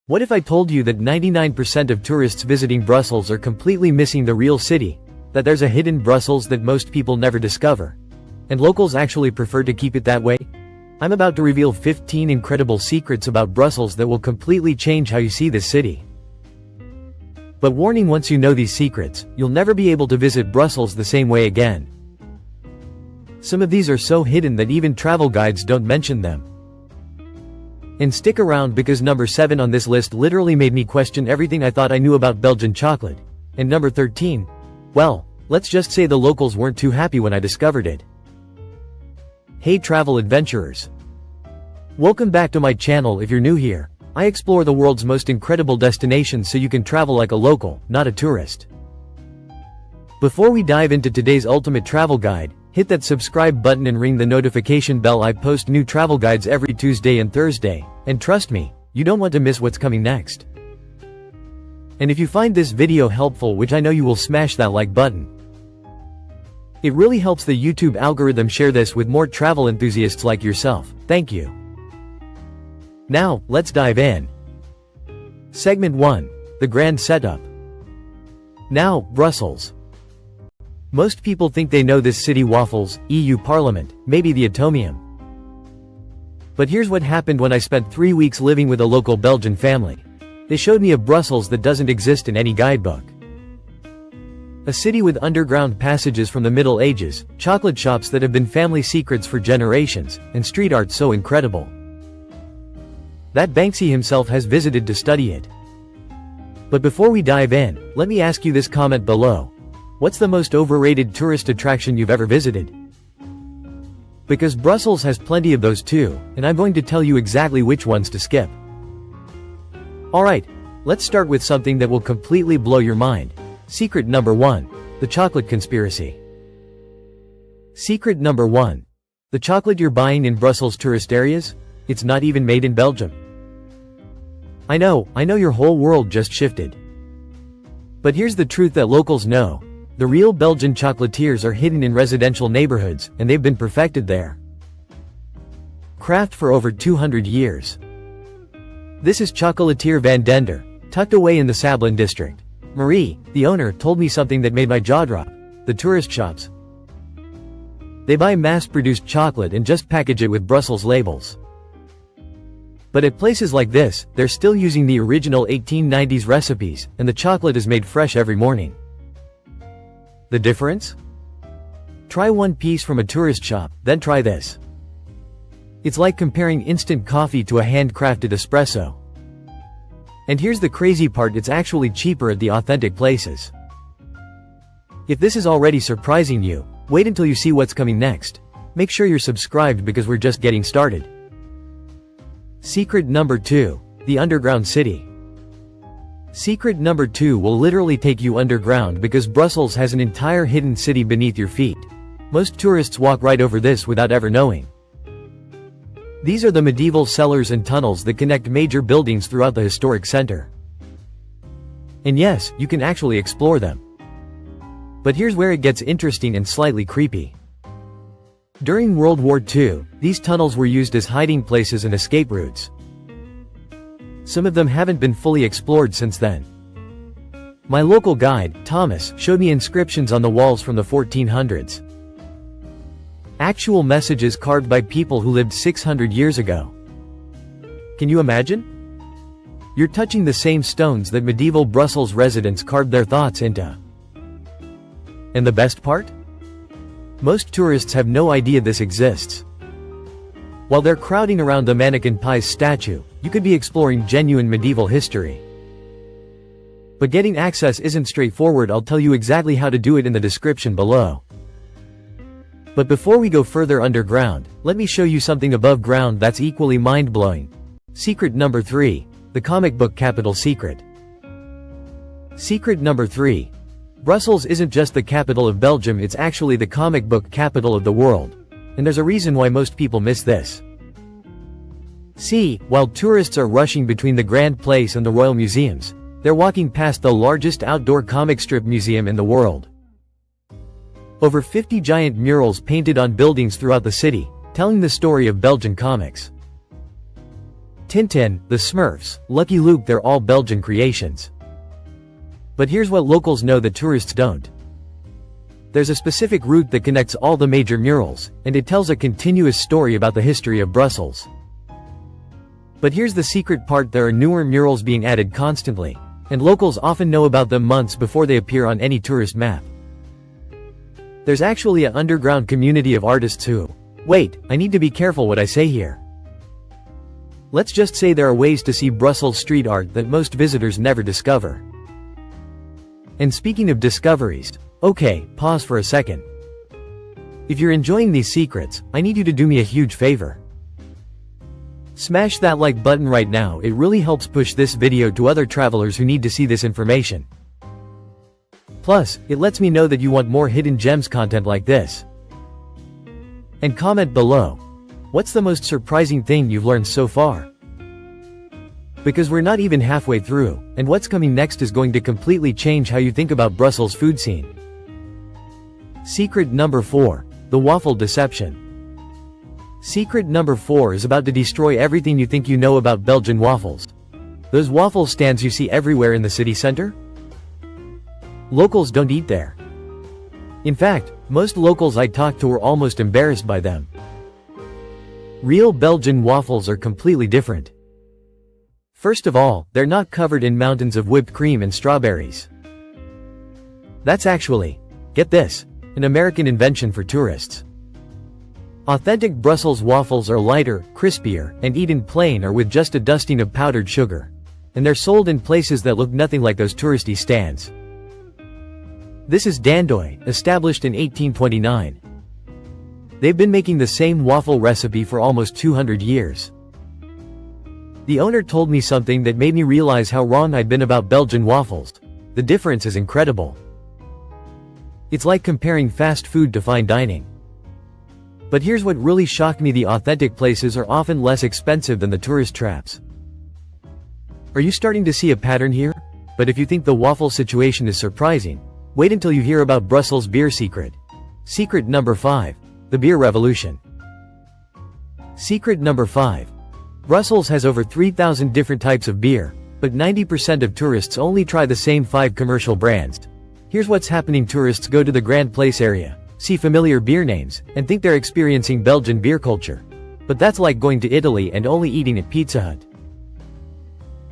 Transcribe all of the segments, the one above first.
What if I told you that 99% of tourists visiting Brussels are completely missing the real city? That there's a hidden Brussels that most people never discover? And locals actually prefer to keep it that way? I'm about to reveal 15 incredible secrets about Brussels that will completely change how you see this city. But warning, once you know these secrets, you'll never be able to visit Brussels the same way again. Some of these are so hidden that even travel guides don't mention them. And stick around, because number 7 on this list literally made me question everything I thought I knew about Belgian chocolate. And number 13, well, let's just say the locals weren't too happy when I discovered it. Hey travel adventurers! Welcome back to my channel. If you're new here, I explore the world's most incredible destinations so you can travel like a local, not a tourist. Before we dive into today's ultimate travel guide, hit that subscribe button and ring the notification bell. I post new travel guides every Tuesday and Thursday, and trust me, you don't want to miss what's coming next. And if you find this video helpful, which I know you will, smash that like button. It really helps the YouTube algorithm share this with more travel enthusiasts like yourself. Thank you. Now, let's dive in. Segment 1. The Grand Setup. Now, Brussels. Most people think they know this city: waffles, EU Parliament, maybe the Atomium. But here's what happened when I spent 3 weeks living with a local Belgian family. They showed me a Brussels that doesn't exist in any guidebook. A city with underground passages from the Middle Ages, chocolate shops that have been family secrets for generations, and street art so incredible that Banksy himself has visited to study it. But before we dive in, let me ask you this comment below. What's the most overrated tourist attraction you've ever visited? Because Brussels has plenty of those too, and I'm going to tell you exactly which ones to skip. Alright, let's start with something that will completely blow your mind. Secret number 1. The chocolate conspiracy. Secret number 1. The chocolate you're buying in Brussels tourist areas? It's not even made in Belgium. I know your whole world just shifted. But here's the truth that locals know. The real Belgian chocolatiers are hidden in residential neighborhoods, and they've been perfected there. Craft for over 200 years. This is Chocolatier Van Dender, tucked away in the Sablon district. Marie, the owner, told me something that made my jaw drop. The tourist shops. They buy mass-produced chocolate and just package it with Brussels labels. But at places like this, they're still using the original 1890s recipes, and the chocolate is made fresh every morning. The difference? Try one piece from a tourist shop, then try this. It's like comparing instant coffee to a handcrafted espresso. And here's the crazy part, it's actually cheaper at the authentic places. If this is already surprising you, wait until you see what's coming next. Make sure you're subscribed, because we're just getting started. Secret number 2. The underground city. Secret number 2 will literally take you underground, because Brussels has an entire hidden city beneath your feet. Most tourists walk right over this without ever knowing. These are the medieval cellars and tunnels that connect major buildings throughout the historic center. And yes, you can actually explore them. But here's where it gets interesting and slightly creepy. During World War II, these tunnels were used as hiding places and escape routes. Some of them haven't been fully explored since then. My local guide, Thomas, showed me inscriptions on the walls from the 1400s. Actual messages carved by people who lived 600 years ago. Can you imagine? You're touching the same stones that medieval Brussels residents carved their thoughts into. And the best part? Most tourists have no idea this exists. While they're crowding around the Mannequin Pie's statue, you could be exploring genuine medieval history. But getting access isn't straightforward. I'll tell you exactly how to do it in the description below. But before we go further underground, let me show you something above ground that's equally mind-blowing. Secret number 3. The comic book capital secret. Secret number 3. Brussels isn't just the capital of Belgium, it's actually the comic book capital of the world. And there's a reason why most people miss this. See, while tourists are rushing between the Grand Place and the Royal Museums, they're walking past the largest outdoor comic strip museum in the world. Over 50 giant murals painted on buildings throughout the city, telling the story of Belgian comics. Tintin, the Smurfs, Lucky Luke, they're all Belgian creations. But here's what locals know that tourists don't. There's a specific route that connects all the major murals, and it tells a continuous story about the history of Brussels. But here's the secret part: there are newer murals being added constantly, and locals often know about them months before they appear on any tourist map. There's actually an underground community of artists who— wait, I need to be careful what I say here. Let's just say there are ways to see Brussels street art that most visitors never discover. And speaking of discoveries, okay, pause for a second. If you're enjoying these secrets, I need you to do me a huge favor. Smash that like button right now. It really helps push this video to other travelers who need to see this information. Plus, it lets me know that you want more hidden gems content like this. And comment below, what's the most surprising thing you've learned so far? Because we're not even halfway through, and what's coming next is going to completely change how you think about Brussels' food scene. Secret number 4, the waffle deception. Secret number 4 is about to destroy everything you think you know about Belgian waffles. Those waffle stands you see everywhere in the city center? Locals don't eat there. In fact, most locals I talked to were almost embarrassed by them. Real Belgian waffles are completely different. First of all, they're not covered in mountains of whipped cream and strawberries. That's actually, get this, an American invention for tourists. Authentic Brussels waffles are lighter, crispier, and eaten plain or with just a dusting of powdered sugar. And they're sold in places that look nothing like those touristy stands. This is Dandoy, established in 1829. They've been making the same waffle recipe for almost 200 years. The owner told me something that made me realize how wrong I'd been about Belgian waffles. The difference is incredible. It's like comparing fast food to fine dining. But here's what really shocked me: the authentic places are often less expensive than the tourist traps. Are you starting to see a pattern here? But if you think the waffle situation is surprising, wait until you hear about Brussels' beer secret. Secret number 5, the beer revolution. Secret number 5. Brussels has over 3,000 different types of beer, but 90% of tourists only try the same 5 commercial brands. Here's what's happening: tourists go to the Grand Place area, see familiar beer names, and think they're experiencing Belgian beer culture. But that's like going to Italy and only eating at Pizza Hut.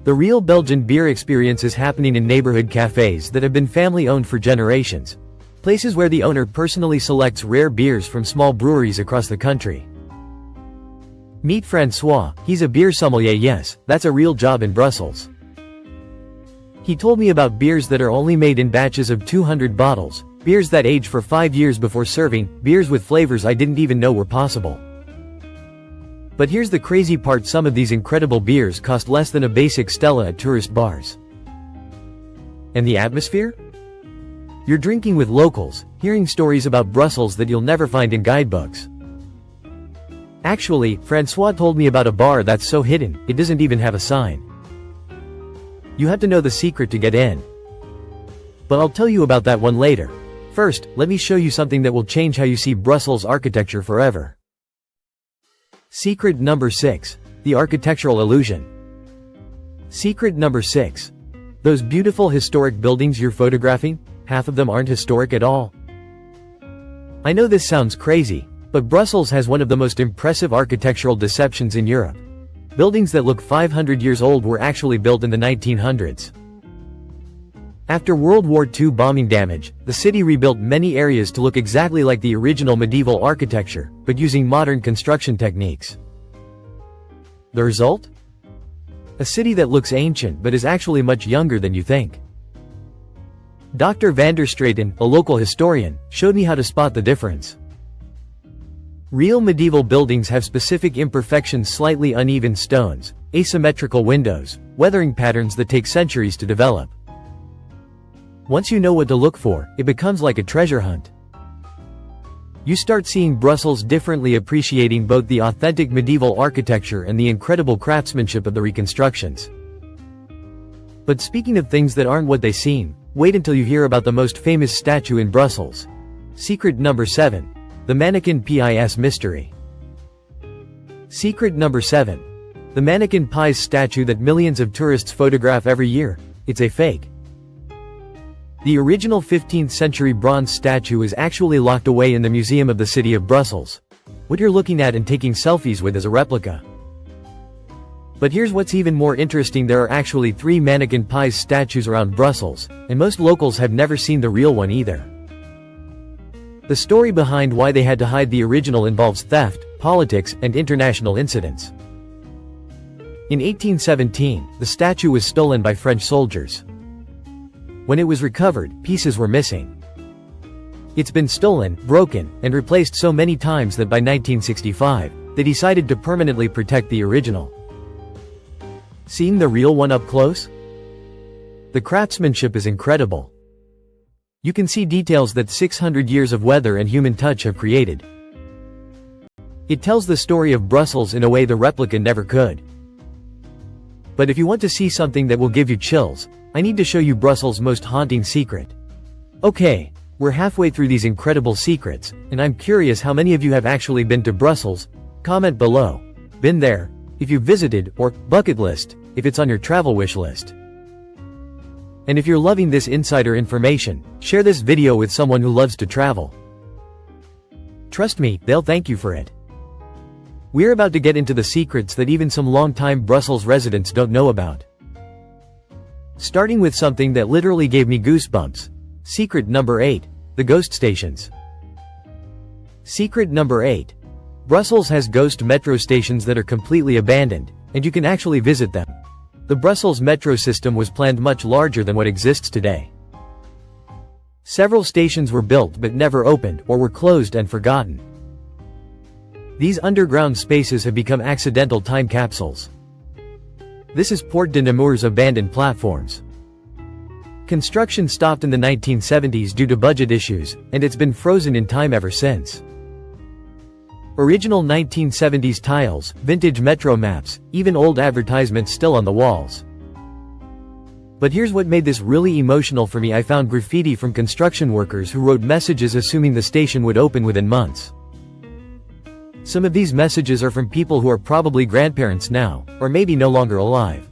The real Belgian beer experience is happening in neighborhood cafes that have been family-owned for generations. Places where the owner personally selects rare beers from small breweries across the country. Meet Francois, he's a beer sommelier. Yes, that's a real job in Brussels. He told me about beers that are only made in batches of 200 bottles, beers that age for 5 years before serving, beers with flavors I didn't even know were possible. But here's the crazy part: some of these incredible beers cost less than a basic Stella at tourist bars. And the atmosphere? You're drinking with locals, hearing stories about Brussels that you'll never find in guidebooks. Actually, Francois told me about a bar that's so hidden, it doesn't even have a sign. You have to know the secret to get in. But I'll tell you about that one later. First, let me show you something that will change how you see Brussels architecture forever. Secret number 6, the architectural illusion. Secret number 6. Those beautiful historic buildings you're photographing, half of them aren't historic at all. I know this sounds crazy, but Brussels has one of the most impressive architectural deceptions in Europe. Buildings that look 500 years old were actually built in the 1900s. After World War II bombing damage, the city rebuilt many areas to look exactly like the original medieval architecture, but using modern construction techniques. The result? A city that looks ancient but is actually much younger than you think. Dr. van der Straten, a local historian, showed me how to spot the difference. Real medieval buildings have specific imperfections: slightly uneven stones, asymmetrical windows, weathering patterns that take centuries to develop. Once you know what to look for, it becomes like a treasure hunt. You start seeing Brussels differently, appreciating both the authentic medieval architecture and the incredible craftsmanship of the reconstructions. But speaking of things that aren't what they seem, wait until you hear about the most famous statue in Brussels. Secret number 7. The Mannequin Pis mystery. Secret number 7. The mannequin pies statue that millions of tourists photograph every year, it's a fake. The original 15th century bronze statue is actually locked away in the museum of the city of Brussels. What you're looking at and taking selfies with is a replica. But here's what's even more interesting: there are actually 3 mannequin pies statues around Brussels, and most locals have never seen the real one either. The story behind why they had to hide the original involves theft, politics, and international incidents. In 1817, the statue was stolen by French soldiers. When it was recovered, pieces were missing. It's been stolen, broken, and replaced so many times that by 1965, they decided to permanently protect the original. Seeing the real one up close? The craftsmanship is incredible. You can see details that 600 years of weather and human touch have created. It tells the story of Brussels in a way the replica never could. But if you want to see something that will give you chills, I need to show you Brussels' most haunting secret. Okay, we're halfway through these incredible secrets, and I'm curious how many of you have actually been to Brussels. Comment below. Been there, if you've visited, or bucket list, if it's on your travel wish list. And if you're loving this insider information, share this video with someone who loves to travel. Trust me, they'll thank you for it. We're about to get into the secrets that even some long-time Brussels residents don't know about. Starting with something that literally gave me goosebumps. Secret number 8. The ghost stations. Secret number 8. Brussels has ghost metro stations that are completely abandoned, and you can actually visit them. The Brussels metro system was planned much larger than what exists today. Several stations were built but never opened, or were closed and forgotten. These underground spaces have become accidental time capsules. This is Porte de Nemours' abandoned platforms. Construction stopped in the 1970s due to budget issues, and it's been frozen in time ever since. Original 1970s tiles, vintage metro maps, even old advertisements still on the walls. But here's what made this really emotional for me: I found graffiti from construction workers who wrote messages assuming the station would open within months. Some of these messages are from people who are probably grandparents now, or maybe no longer alive.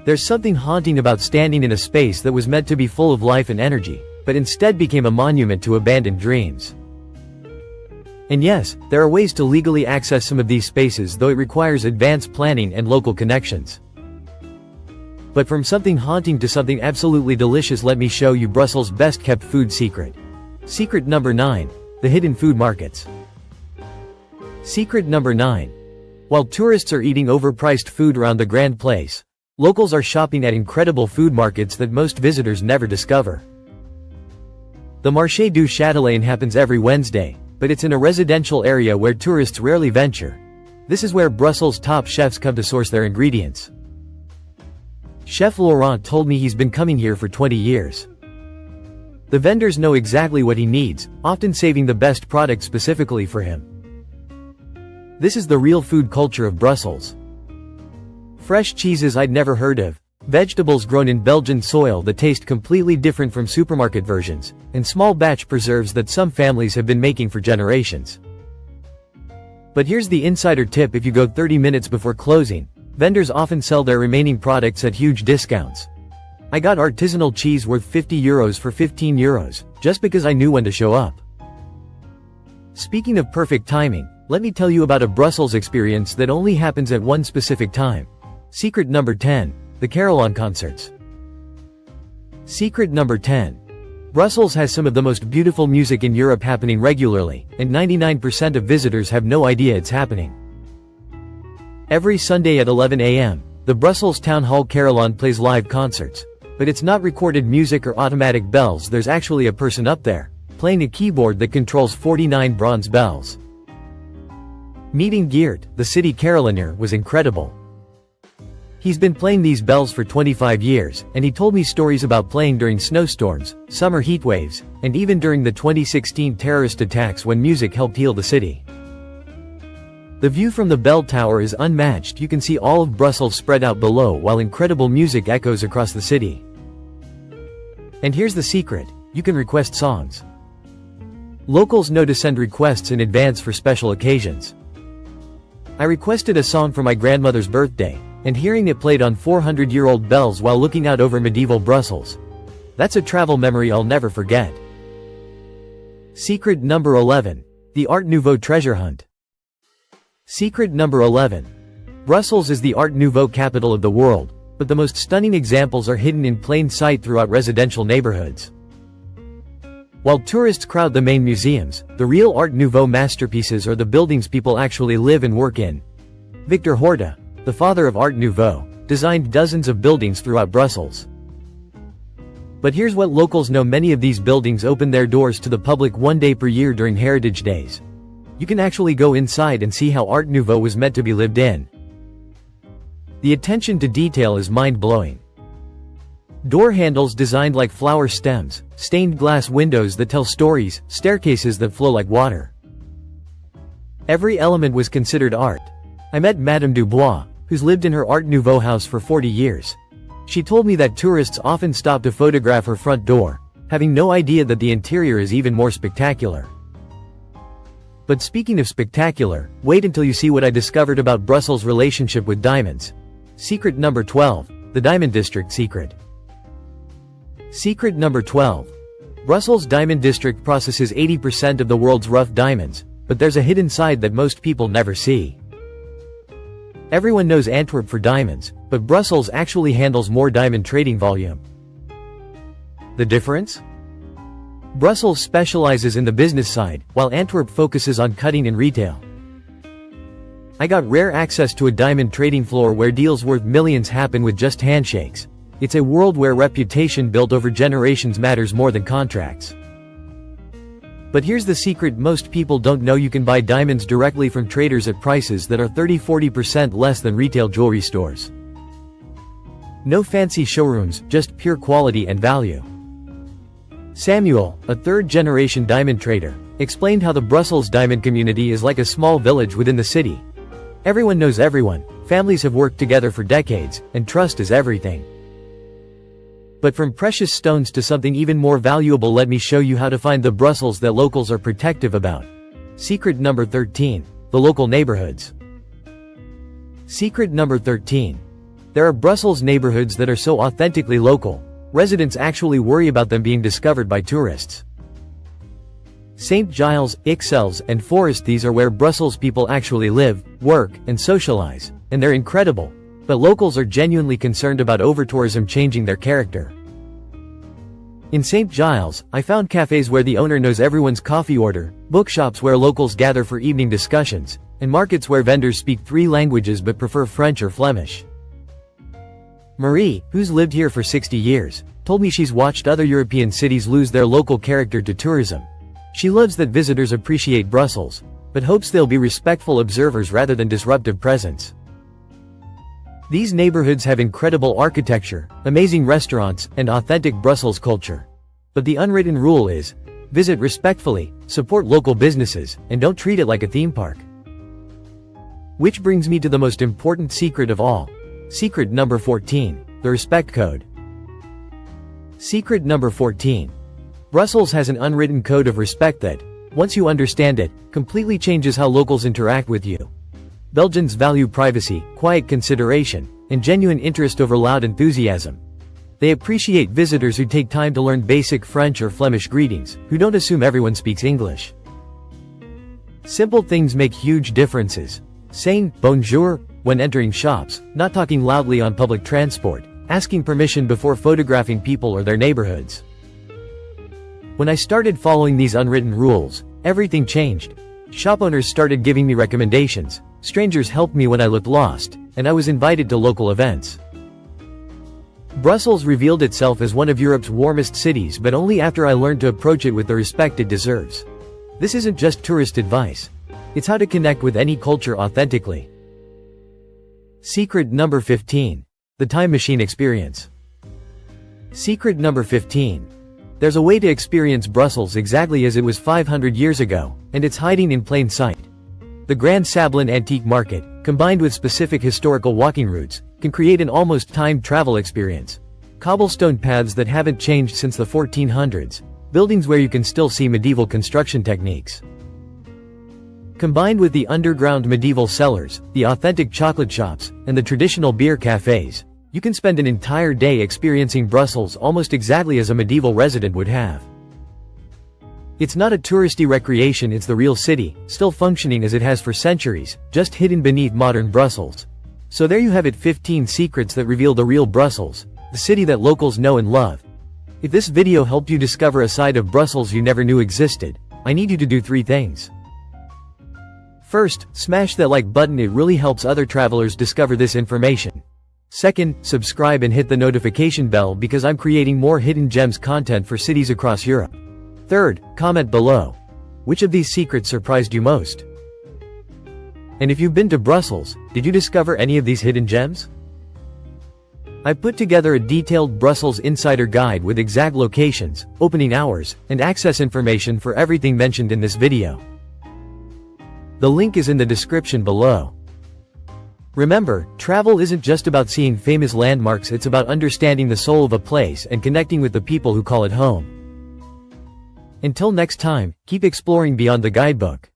There's something haunting about standing in a space that was meant to be full of life and energy, but instead became a monument to abandoned dreams. And yes, there are ways to legally access some of these spaces, though it requires advanced planning and local connections. But from something haunting to something absolutely delicious, let me show you Brussels' best kept food secret. Secret number 9. The hidden food markets. Secret number 9. While tourists are eating overpriced food around the Grand Place, locals are shopping at incredible food markets that most visitors never discover. The Marché du Châtelain happens every Wednesday, but it's in a residential area where tourists rarely venture. This is where Brussels' top chefs come to source their ingredients. Chef Laurent told me he's been coming here for 20 years. The vendors know exactly what he needs, often saving the best product specifically for him. This is the real food culture of Brussels. Fresh cheeses I'd never heard of, vegetables grown in Belgian soil that taste completely different from supermarket versions, and small batch preserves that some families have been making for generations. But here's the insider tip: if you go 30 minutes before closing, vendors often sell their remaining products at huge discounts. I got artisanal cheese worth €50 for €15, just because I knew when to show up. Speaking of perfect timing, let me tell you about a Brussels experience that only happens at one specific time. Secret number 10. The Carillon concerts. Secret number 10. Brussels has some of the most beautiful music in Europe happening regularly, and 99% of visitors have no idea it's happening. Every Sunday at 11 a.m., the Brussels Town Hall Carillon plays live concerts. But it's not recorded music or automatic bells, there's actually a person up there, playing a keyboard that controls 49 bronze bells. Meeting Geert, the city carillonneur, was incredible. He's been playing these bells for 25 years, and he told me stories about playing during snowstorms, summer heat waves, and even during the 2016 terrorist attacks when music helped heal the city. The view from the bell tower is unmatched. You can see all of Brussels spread out below while incredible music echoes across the city. And here's the secret: you can request songs. Locals know to send requests in advance for special occasions. I requested a song for my grandmother's birthday, and hearing it played on 400-year-old bells while looking out over medieval Brussels. That's a travel memory I'll never forget. Secret number 11. The Art Nouveau treasure hunt. Secret number 11. Brussels is the Art Nouveau capital of the world, but the most stunning examples are hidden in plain sight throughout residential neighborhoods. While tourists crowd the main museums, the real Art Nouveau masterpieces are the buildings people actually live and work in. Victor Horta, the father of Art Nouveau, designed dozens of buildings throughout Brussels. But here's what locals know: many of these buildings open their doors to the public one day per year during Heritage Days. You can actually go inside and see how Art Nouveau was meant to be lived in. The attention to detail is mind-blowing. Door handles designed like flower stems, stained glass windows that tell stories, staircases that flow like water. Every element was considered art. I met Madame Dubois, who's lived in her Art Nouveau house for 40 years. She told me that tourists often stop to photograph her front door, having no idea that the interior is even more spectacular. But speaking of spectacular, wait until you see what I discovered about Brussels' relationship with diamonds. Secret number 12. The Diamond District secret. Secret number 12. Brussels' Diamond District processes 80% of the world's rough diamonds, but there's a hidden side that most people never see. Everyone knows Antwerp for diamonds, but Brussels actually handles more diamond trading volume. The difference? Brussels specializes in the business side, while Antwerp focuses on cutting and retail. I got rare access to a diamond trading floor where deals worth millions happen with just handshakes. It's a world where reputation built over generations matters more than contracts. But here's the secret most people don't know: you can buy diamonds directly from traders at prices that are 30–40% less than retail jewelry stores. No fancy showrooms, just pure quality and value. Samuel, a third-generation diamond trader, explained how the Brussels diamond community is like a small village within the city. Everyone knows everyone, families have worked together for decades, and trust is everything. But from precious stones to something even more valuable, let me show you how to find the Brussels that locals are protective about. Secret number 13. The local neighborhoods. Secret number 13. There are Brussels neighborhoods that are so authentically local, residents actually worry about them being discovered by tourists. St. Giles, Ixelles, and Forest, these are where Brussels people actually live, work, and socialize, and they're incredible. But locals are genuinely concerned about overtourism changing their character. In St. Giles, I found cafes where the owner knows everyone's coffee order, bookshops where locals gather for evening discussions, and markets where vendors speak 3 languages but prefer French or Flemish. Marie, who's lived here for 60 years, told me she's watched other European cities lose their local character to tourism. She loves that visitors appreciate Brussels, but hopes they'll be respectful observers rather than disruptive presence. These neighborhoods have incredible architecture, amazing restaurants, and authentic Brussels culture. But the unwritten rule is, visit respectfully, support local businesses, and don't treat it like a theme park. Which brings me to the most important secret of all. Secret number 14. The Respect Code. Secret number 14. Brussels has an unwritten code of respect that, once you understand it, completely changes how locals interact with you. Belgians value privacy, quiet consideration, and genuine interest over loud enthusiasm. They appreciate visitors who take time to learn basic French or Flemish greetings, who don't assume everyone speaks English. Simple things make huge differences. Saying bonjour when entering shops, not talking loudly on public transport, asking permission before photographing people or their neighborhoods. When I started following these unwritten rules, everything changed. Shop owners started giving me recommendations, strangers helped me when I looked lost, and I was invited to local events. Brussels revealed itself as one of Europe's warmest cities, but only after I learned to approach it with the respect it deserves. This isn't just tourist advice. It's how to connect with any culture authentically. Secret number 15. The Time Machine Experience. Secret number 15. There's a way to experience Brussels exactly as it was 500 years ago, and it's hiding in plain sight. The Grand Sablon Antique Market, combined with specific historical walking routes, can create an almost time travel experience. Cobblestone paths that haven't changed since the 1400s, buildings where you can still see medieval construction techniques. Combined with the underground medieval cellars, the authentic chocolate shops, and the traditional beer cafes, you can spend an entire day experiencing Brussels almost exactly as a medieval resident would have. It's not a touristy recreation, it's the real city, still functioning as it has for centuries, just hidden beneath modern Brussels. So there you have it, 15 secrets that reveal the real Brussels, the city that locals know and love. If this video helped you discover a side of Brussels you never knew existed, I need you to do 3 things. First, smash that like button, it really helps other travelers discover this information. Second, subscribe and hit the notification bell because I'm creating more hidden gems content for cities across Europe. Third, comment below. Which of these secrets surprised you most? And if you've been to Brussels, did you discover any of these hidden gems? I put together a detailed Brussels insider guide with exact locations, opening hours, and access information for everything mentioned in this video. The link is in the description below. Remember, travel isn't just about seeing famous landmarks, it's about understanding the soul of a place and connecting with the people who call it home. Until next time, keep exploring beyond the guidebook.